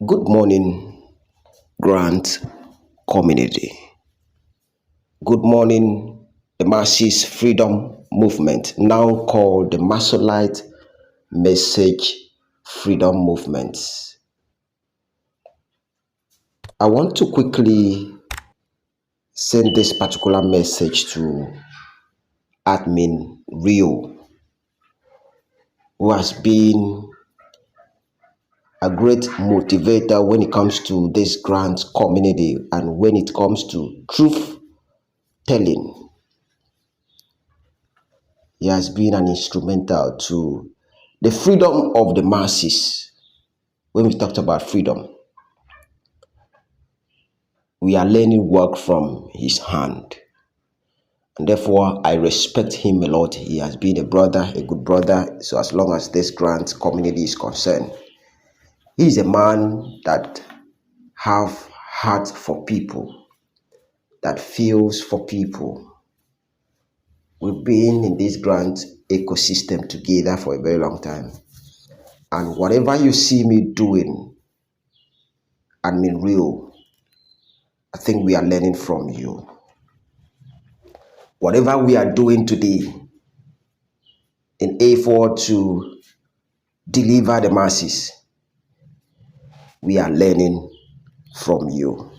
Good morning, Grant community. Good morning, the Masses Freedom Movement, now called the Masolite Message Freedom Movement. I want to quickly send this particular message to Admin Rhio, who has been a great motivator when it comes to this Grant community and when it comes to truth telling. He has been an instrumental to the freedom of the masses. When we talked about freedom, we are learning work from his hand. And therefore, I respect him a lot. He has been a brother, a good brother. So as long as this Grant community is concerned, he is a man that have heart for people, that feels for people. We've been in this Grant ecosystem together for a very long time. And whatever you see me doing, Admin Rhio, I think we are learning from you. Whatever we are doing today in effort to deliver the masses, we are learning from you.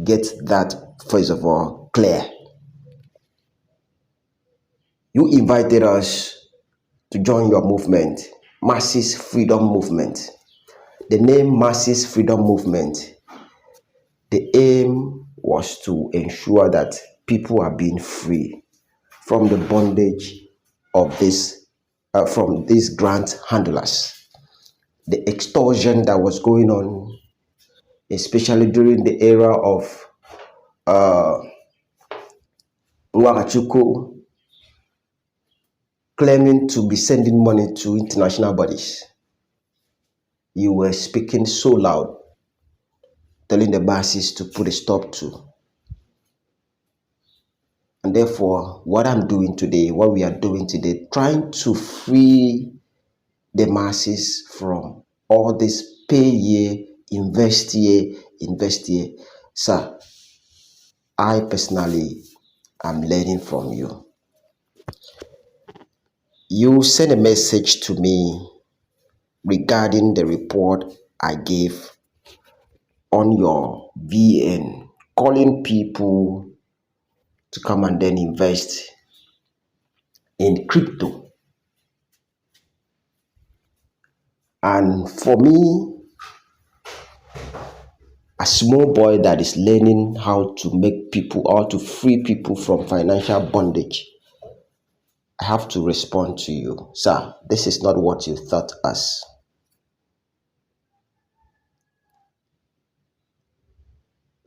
Get that first of all clear. You invited us to join your movement, Masses Freedom Movement. The name Masses Freedom Movement, the aim was to ensure that people are being free from the bondage of from these grant handlers, the extortion that was going on, especially during the era of Nwakachuku claiming to be sending money to international bodies. You were speaking so loud, telling the masses to put a stop to. And therefore, what I'm doing today, what we are doing today, trying to free the masses from all this pay here, invest here, invest here. Sir, I personally am learning from you. You sent a message to me regarding the report I gave on your VN, calling people to come and then invest in crypto. And for me, a small boy that is learning how to make people or to free people from financial bondage, I have to respond to you. Sir, this is not what you thought us.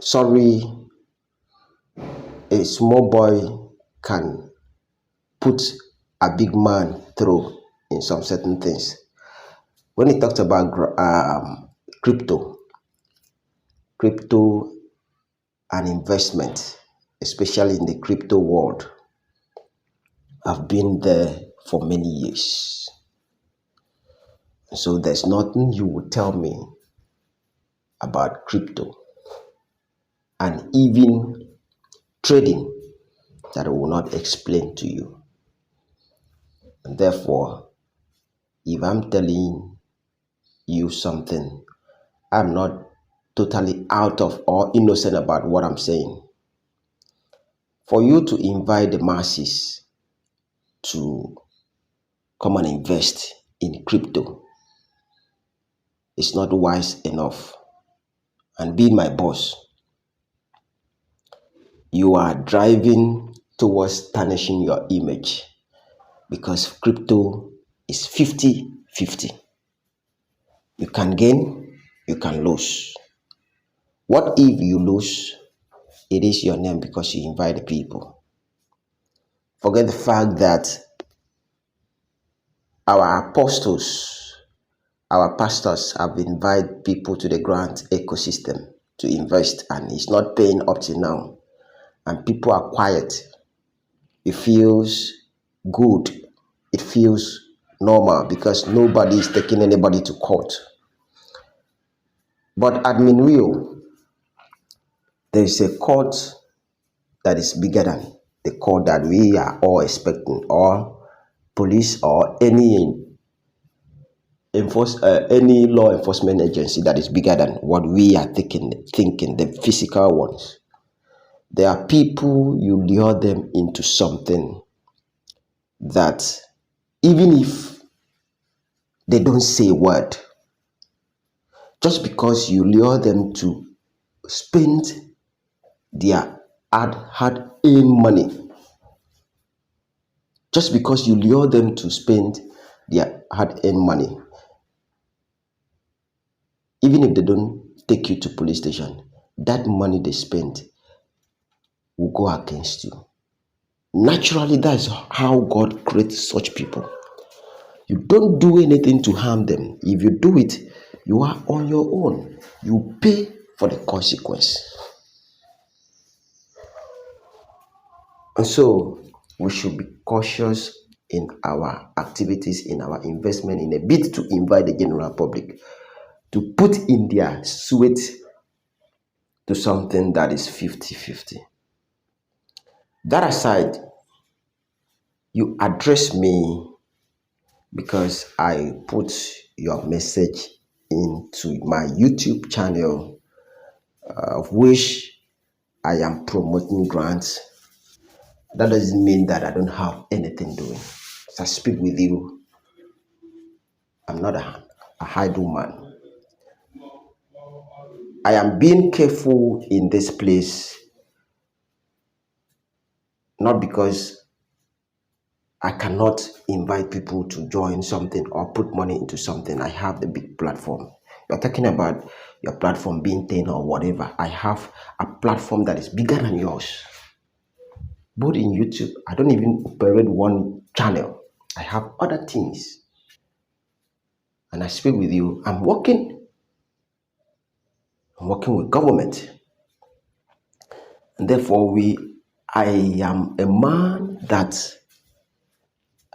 Sorry, a small boy can put a big man through in some certain things. When he talked about crypto and investment, especially in the crypto world, I've been there for many years. So there's nothing you would tell me about crypto and even trading that I will not explain to you. And therefore, if I'm telling you something, I'm not totally out of or innocent about what I'm saying. For you to invite the masses to come and invest in crypto is not wise enough. And being my boss, you are driving towards tarnishing your image because crypto is 50-50. You can gain, you can lose. What if you lose? It is your name because you invite the people. Forget the fact that our apostles, our pastors have invited people to the grant ecosystem to invest, and it's not paying up to now. And people are quiet. It feels good. It feels normal because nobody is taking anybody to court. But Admin Rhio, there is a court that is bigger than the court that we are all expecting, or police, or any law enforcement agency that is bigger than what we are thinking, the physical ones. There are people, you lure them into something that even if they don't say a word, just because you lure them to spend their hard-earned money, just because you lure them to spend their hard-earned money, even if they don't take you to police station, that money they spend will go against you. Naturally, that's how God creates such people. You don't do anything to harm them. If you do it, you are on your own. You pay for the consequence. And so we should be cautious in our activities, in our investment, in a bid to invite the general public to put in their sweat to something that is 50-50. That aside, you address me because I put your message into my YouTube channel, of which I am promoting grants. That doesn't mean that I don't have anything doing. As I speak with you, I'm not a idle man. I am being careful in this place, not because I cannot invite people to join something or put money into something. I have the big platform. You're talking about your platform being 10 or whatever. I have a platform that is bigger than yours. Both in YouTube, I don't even operate one channel. I have other things. And I speak with you. I'm working with government. And therefore, I am a man that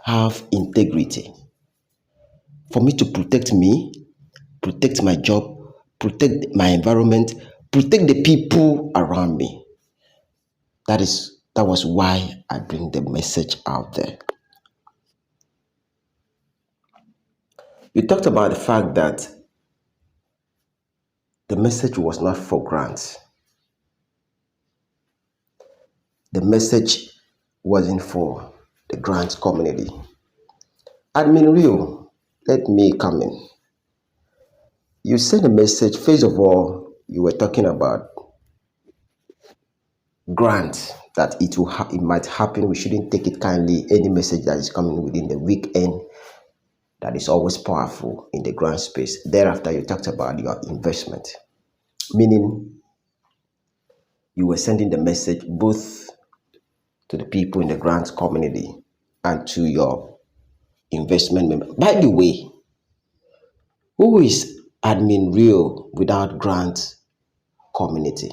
have integrity. For me to protect me, protect my job, protect my environment, protect the people around me. That was why I bring the message out there. You talked about the fact that the message was not for grants. The message wasn't for the grants community. Admin Rhio, let me come in. You sent a message. First of all, you were talking about grants, that it might happen. We shouldn't take it kindly. Any message that is coming within the weekend, that is always powerful in the grant space. Thereafter, you talked about your investment, meaning you were sending the message both to the people in the grants community and to your investment member. By the way, who is Admin Rhio without grant community?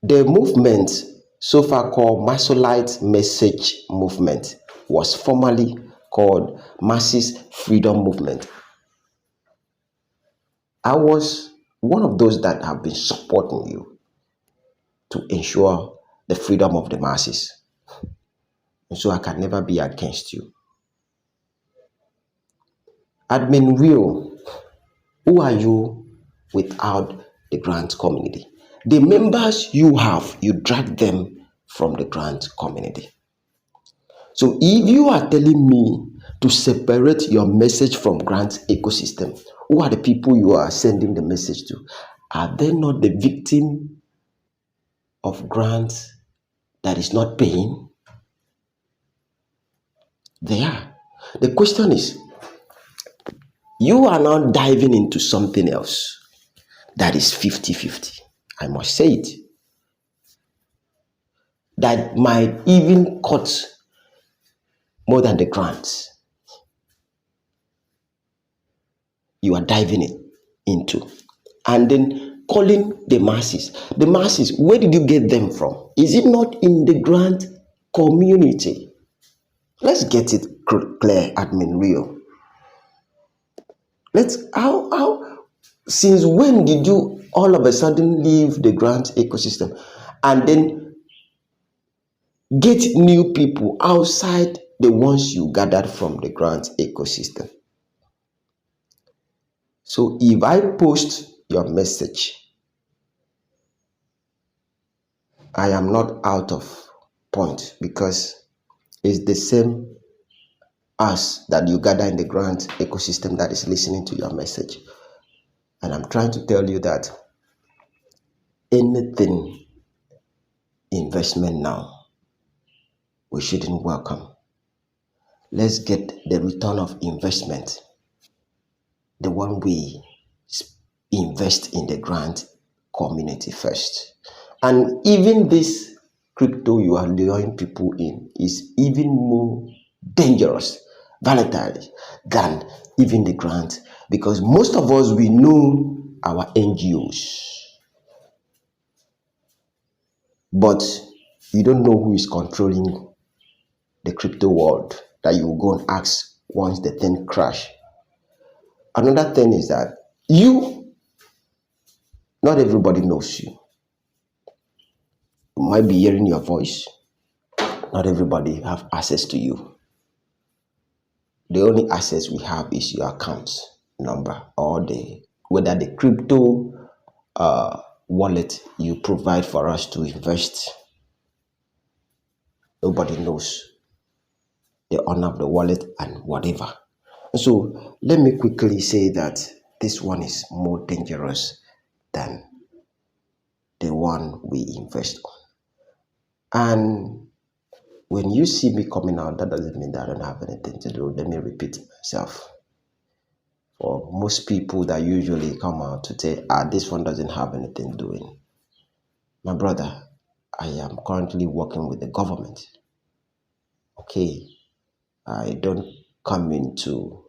The movement, so far called Masolite Message Movement, was formerly called Masses Freedom Movement. I was one of those that have been supporting you to ensure the freedom of the masses. And so I can never be against you. Admin Rhio, who are you without the grant community? The members you have, you drag them from the grant community. So if you are telling me to separate your message from grant ecosystem, who are the people you are sending the message to? Are they not the victim of grants that is not paying? They are. The question is, you are now diving into something else that is 50-50. I must say it. That might even cut more than the grants you are diving it into. And then calling the masses. The masses, where did you get them from? Is it not in the grant community? Let's get it clear, Admin Rhio. Let's how since when did you all of a sudden leave the grant ecosystem and then get new people outside the ones you gathered from the grant ecosystem? So if I post your message, I am not out of point because it's the same as that you gather in the grant ecosystem that is listening to your message. And I'm trying to tell you that anything investment now, we shouldn't welcome. Let's get the return of investment, the one we invest in the grant community first. And even this crypto you are luring people in is even more dangerous, volatile than even the grant, because most of us we know our NGOs, but you don't know who is controlling the crypto world that you will go and ask once the thing crash. Another thing is that not everybody knows you. You might be hearing your voice. Not everybody have access to you. The only access we have is your account number or whether the crypto wallet you provide for us to invest. Nobody knows the owner of the wallet and whatever. So let me quickly say that this one is more dangerous than the one we invest on. And when you see me coming out, that doesn't mean that I don't have anything to do. Let me repeat myself. For most people that usually come out to say, this one doesn't have anything doing. My brother, I am currently working with the government. Okay, I don't come in to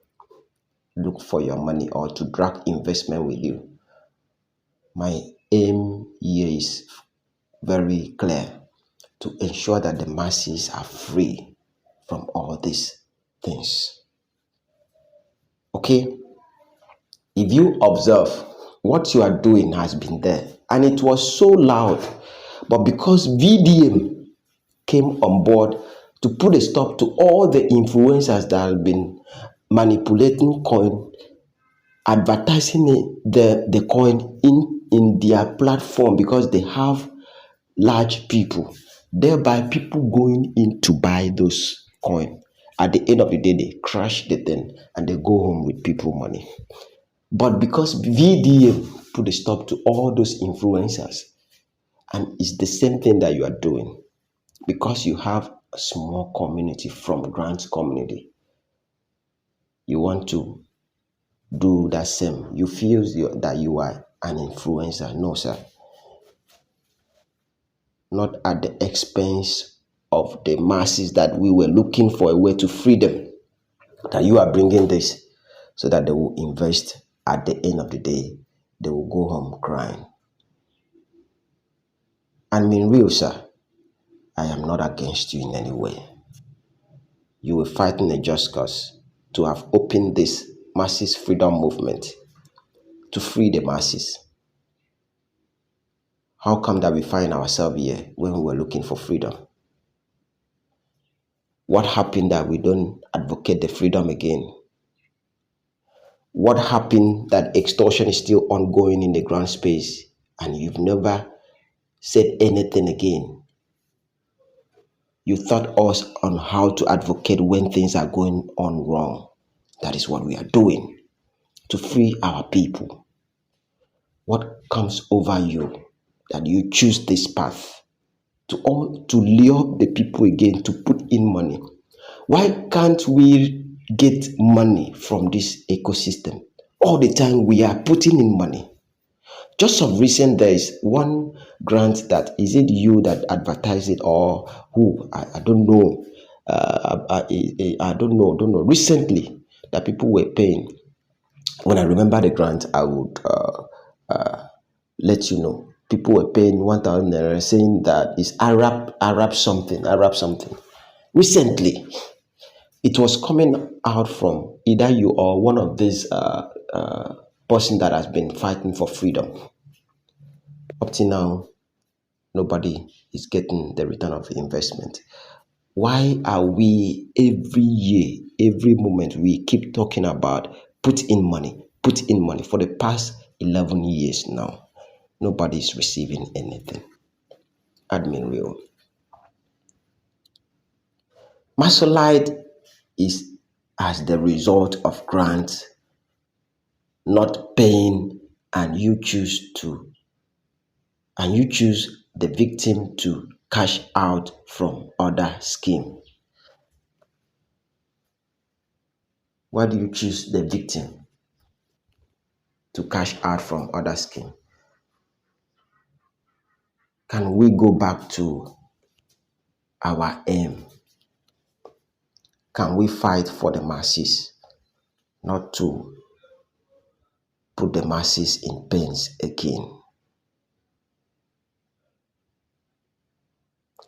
look for your money or to drag investment with you. My aim here is very clear, to ensure that the masses are free from all these things. Okay, if you observe, what you are doing has been there and it was so loud, but because VDM came on board to put a stop to all the influencers that have been manipulating coin, advertising the coin in their platform because they have large people, thereby people going in to buy those coin. At the end of the day, they crash the thing and they go home with people money. But because VDM put a stop to all those influencers, and it's the same thing that you are doing, because you have a small community from grant community, you want to do that same. You feel that you are an influencer. No, sir. Not at the expense of the masses that we were looking for a way to free them. That you are bringing this so that they will invest. At the end of the day, they will go home crying. Admin Rhio, sir, I am not against you in any way. You were fighting a just cause to have opened this masses freedom movement to free the masses. How come that we find ourselves here when we were looking for freedom? What happened that we don't advocate the freedom again? What happened that extortion is still ongoing in the ground space and you've never said anything again? You taught us on how to advocate when things are going on wrong. That is what we are doing to free our people. What comes over you that you choose this path to lure the people again to put in money? Why can't we get money from this ecosystem? All the time we are putting in money. Just of recent, there is one grant that, is it you that advertise it or who? I don't know. I don't know. Recently, that people were paying. When I remember the grant, I would let you know. People were paying 1,000 naira, saying that it's Arab something. Recently, it was coming out from either you or one of these person that has been fighting for freedom. Up till now, nobody is getting the return of the investment. Why are we every year, every moment, we keep talking about put in money for the past 11 years now? Nobody is receiving anything. Admin Rhio. Masolite is as the result of grants not paying, and you choose the victim to cash out from other scheme. Why do you choose the victim to cash out from other scheme? Can we go back to our aim? Can we fight for the masses, not to put the masses in pains again?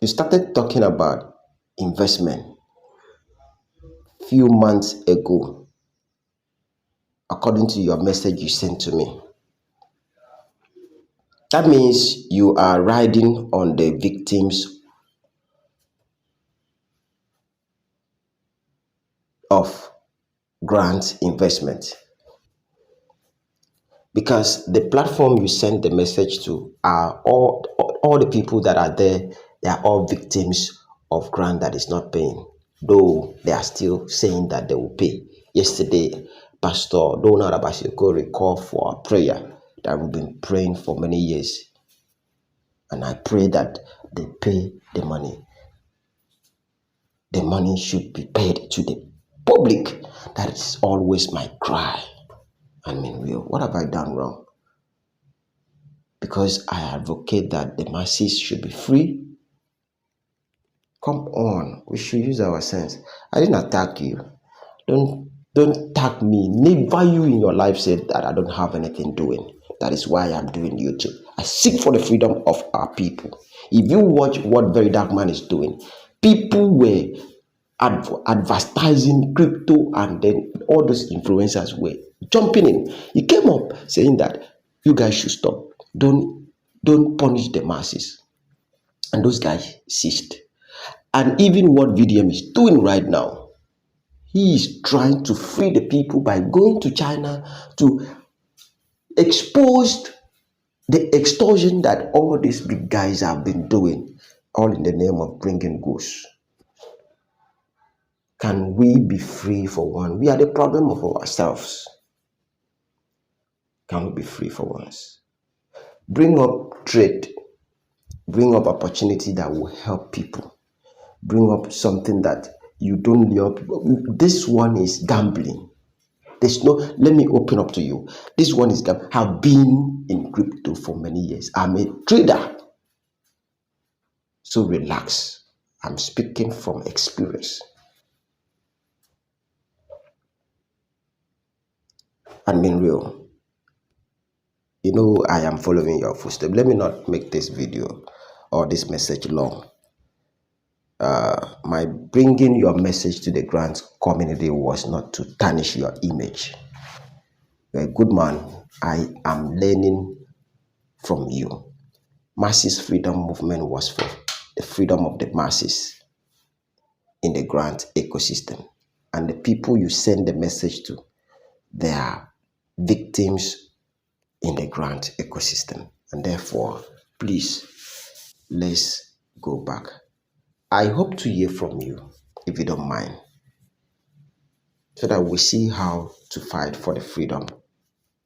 You started talking about investment few months ago, according to your message you sent to me. That means you are riding on the victims of grant investment, because the platform you send the message to are all the people that are there. They are all victims of grant that is not paying, though they are still saying that they will pay. Yesterday, Pastor Donald Abashiko recalled for a prayer that we've been praying for many years, and I pray that they pay the money. The money should be paid to the public. That is always my cry. I mean, Rhio, what have I done wrong? Because I advocate that the masses should be free. Come on, we should use our sense. I didn't attack you. Don't attack me. Never you in your life said that I don't have anything doing. That is why I'm doing YouTube. I seek for the freedom of our people. If you watch what Very Dark Man is doing, people were advertising crypto, and then all those influencers were jumping in. He came up saying that you guys should stop. Don't punish the masses. And those guys ceased. And even what VDM is doing right now, he is trying to free the people by going to China to expose the extortion that all these big guys have been doing, all in the name of bringing goods. Can we be free for one? We are the problem of ourselves. Can we be free for once? Bring up trade. Bring up opportunity that will help people. Bring up something that you don't love. This one is gambling. Let me open up to you. This one is gambling. I've been in crypto for many years. I'm a trader. So relax. I'm speaking from experience. Admin Rhio, you know I am following your footsteps. Let me not make this video or this message long. My bringing your message to the grant community was not to tarnish your image. You're a good man. I am learning from you. Masses freedom movement was for the freedom of the masses in the grant ecosystem. And the people you send the message to, they are victims in the grant ecosystem. And therefore, please, let's go back. I hope to hear from you, if you don't mind, so that we see how to fight for the freedom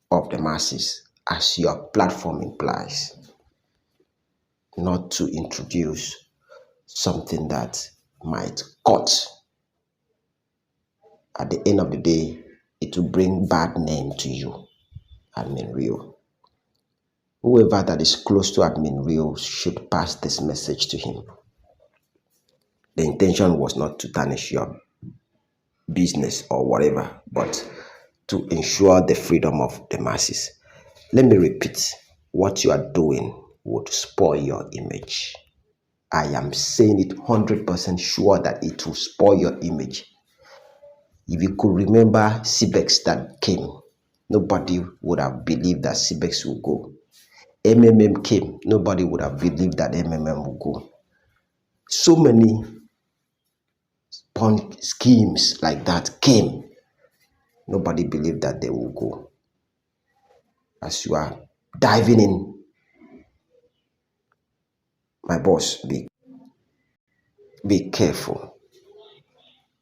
of the masses as your platform implies, not to introduce something that might cut. At the end of the day, it will bring bad name to you, Admin Rhio. Whoever that is close to Admin Rhio should pass this message to him. The intention was not to tarnish your business or whatever, but to ensure the freedom of the masses. Let me repeat, what you are doing would spoil your image. I am saying it 100% sure that it will spoil your image. If you could remember CBEX that came, nobody would have believed that CBEX would go. MMM came, nobody would have believed that MMM would go. So many schemes like that came, nobody believed that they will go. As you are diving in, my boss, be careful.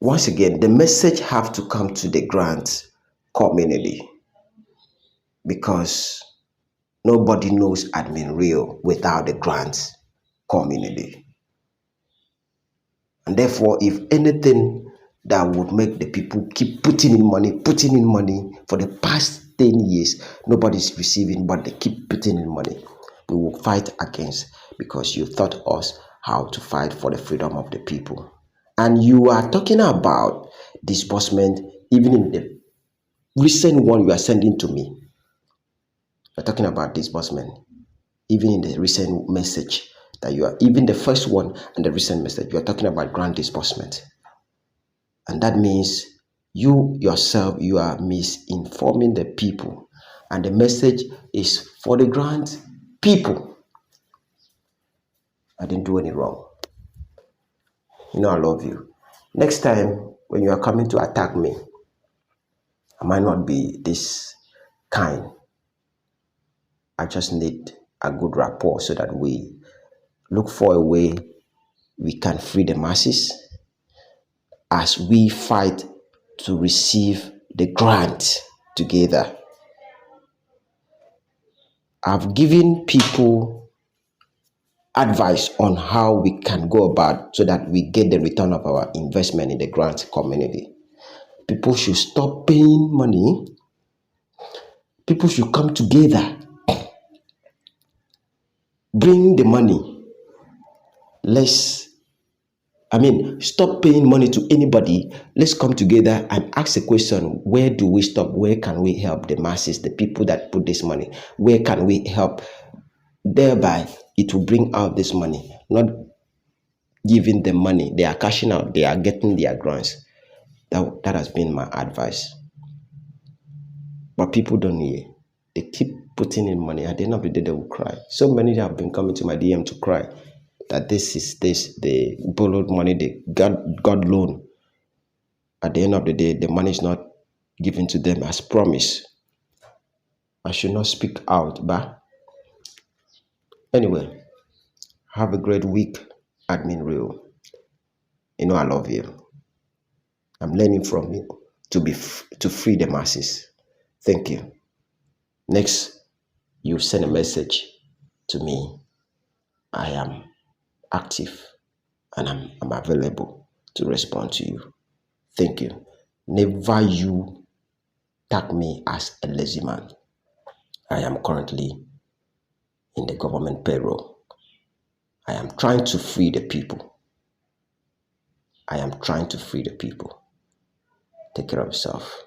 Once again, the message have to come to the grant community, because nobody knows Admin Rhio without the grant community. And therefore, if anything that would make the people keep putting in money for the past 10 years, nobody's receiving, but they keep putting in money, we will fight against, because you taught us how to fight for the freedom of the people. And you are talking about disbursement, even in the recent one you are sending to me. You're talking about disbursement, even in the recent message that you are, even the first one and the recent message, you are talking about grant disbursement. And that means you yourself, you are misinforming the people. And the message is for the grant people. I didn't do any wrong. You know I love you. Next time when you are coming to attack me, I might not be this kind. I just need a good rapport so that we look for a way we can free the masses as we fight to receive the grant together. I've given people advice on how we can go about so that we get the return of our investment in the grant community. People should stop paying money. People should come together, bring the money. Stop paying money to anybody. Let's come together and ask a question: where do we stop? Where can we help the masses, the people that put this money? Where can we help? Thereby, it will bring out this money, not giving them money. They are cashing out, they are getting their grants. That has been my advice. But people don't hear. They keep putting in money. At the end of the day, they will cry. So many have been coming to my DM to cry that they borrowed money, they got loan. At the end of the day, the money is not given to them as promised. I should not speak out, but anyway, have a great week, Admin Rhio. You know I love you. I'm learning from you to free the masses. Thank you. Next, you send a message to me. I am active and I'm available to respond to you. Thank you. Never you tag me as a lazy man. I am currently in the government payroll. I am trying to free the people. I am trying to free the people. Take care of yourself.